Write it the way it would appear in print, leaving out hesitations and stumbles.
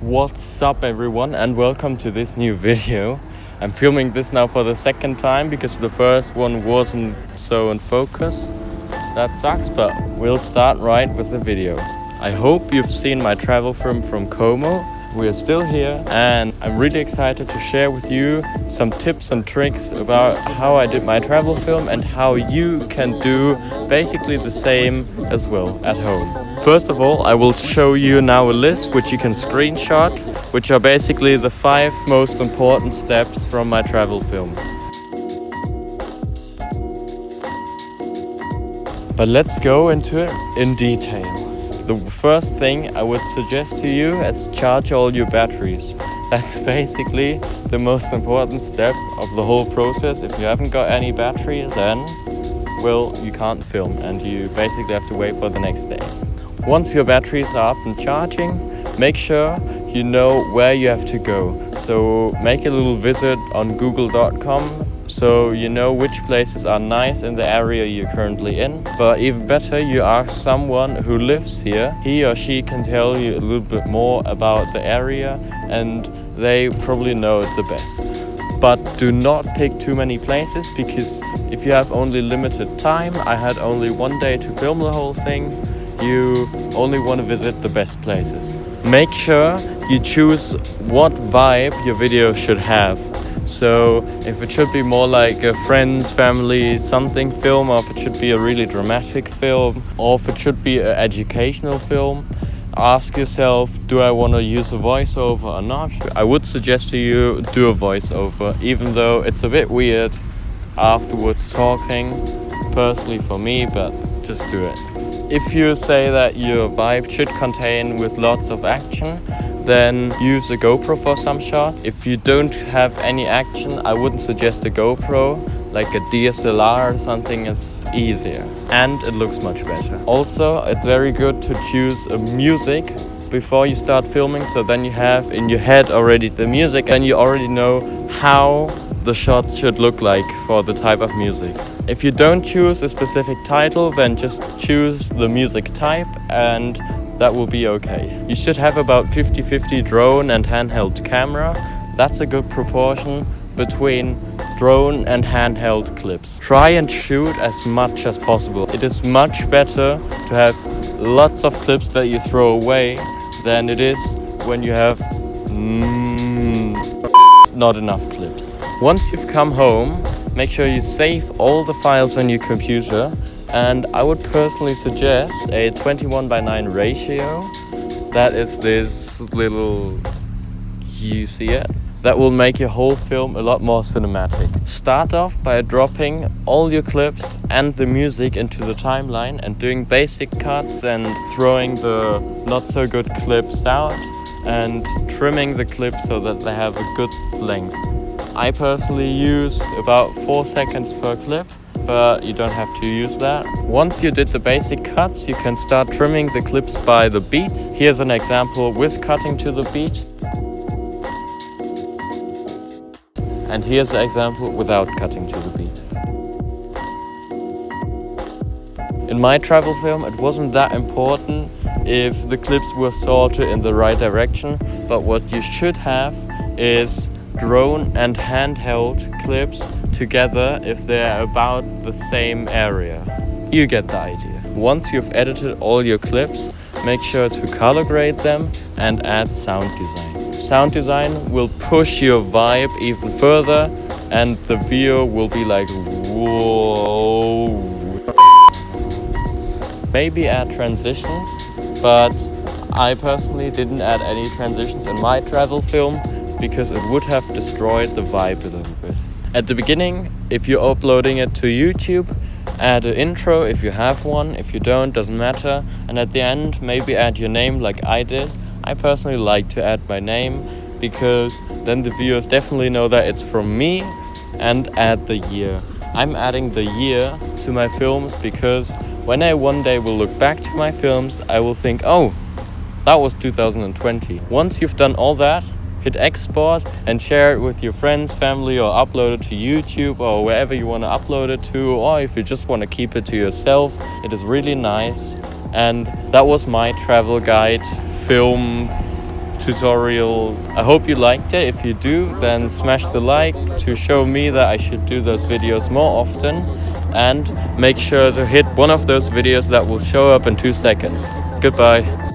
What's up everyone and welcome to this new video. I'm filming this now for the second time because the first one wasn't so in focus. That sucks, but we'll start right with the video. I hope you've seen my travel film from Como. We are still here and I'm really excited to share with you some tips and tricks about how I did my travel film and how you can do basically the same as well at home. First of all, I will show you now a list which you can screenshot, which are basically the 5 most important steps from my travel film. But let's go into it in detail. The first thing I would suggest to you is charge all your batteries. That's basically the most important step of the whole process. If you haven't got any battery, then, well, you can't film and you basically have to wait for the next day. Once your batteries are up and charging, make sure you know where you have to go. So make a little visit on google.com so you know which places are nice in the area you're currently in. But even better, you ask someone who lives here. He or she can tell you a little bit more about the area and they probably know it the best. But do not pick too many places because if you have only limited time, I had only one day to film the whole thing, you only want to visit the best places. Make sure you choose what vibe your video should have. So if it should be more like a friends, family, something film, or if it should be a really dramatic film, or if it should be an educational film, ask yourself, do I want to use a voiceover or not? I would suggest to you do a voiceover, even though it's a bit weird afterwards talking, personally for me, but just do it. If you say that your vibe should contain with lots of action, then use a GoPro for some shot. If you don't have any action, I wouldn't suggest a GoPro. Like a DSLR or something is easier and it looks much better. Also, it's very good to choose a music before you start filming, so then you have in your head already the music and you already know how the shots should look like for the type of music. If you don't choose a specific title, then just choose the music type and that will be okay. You should have about 50-50 drone and handheld camera. That's a good proportion between drone and handheld clips. Try and shoot as much as possible. It is much better to have lots of clips that you throw away than it is when you have not enough clips. Once you've come home, make sure you save all the files on your computer. And I would personally suggest a 21:9 ratio. That is this little, you see it? That will make your whole film a lot more cinematic. Start off by dropping all your clips and the music into the timeline and doing basic cuts and throwing the not so good clips out and trimming the clips so that they have a good length. I personally use about 4 seconds per clip, but you don't have to use that. Once you did the basic cuts, you can start trimming the clips by the beat. Here's an example with cutting to the beat. And here's an example without cutting to the beat. In my travel film, it wasn't that important if the clips were sorted in the right direction, but what you should have is drone and handheld clips together if they're about the same area. You get the idea. Once you've edited all your clips, make sure to color grade them and add sound design. Sound design will push your vibe even further and the viewer will be like, whoa. Maybe add transitions, but I personally didn't add any transitions in my travel film because it would have destroyed the vibe a little bit. At the beginning, if you're uploading it to YouTube, add an intro if you have one. If you don't, doesn't matter. And at the end, maybe add your name like I did. I personally like to add my name because then the viewers definitely know that it's from me, and add the year. I'm adding the year to my films because when I one day will look back to my films, I will think, oh, that was 2020. Once you've done all that, hit export and share it with your friends, family, or upload it to YouTube or wherever you want to upload it to, or if you just want to keep it to yourself. It is really nice. And that was my travel guide film tutorial. I hope you liked it. If you do, then smash the like to show me that I should do those videos more often, and make sure to hit one of those videos that will show up in 2 seconds. Goodbye.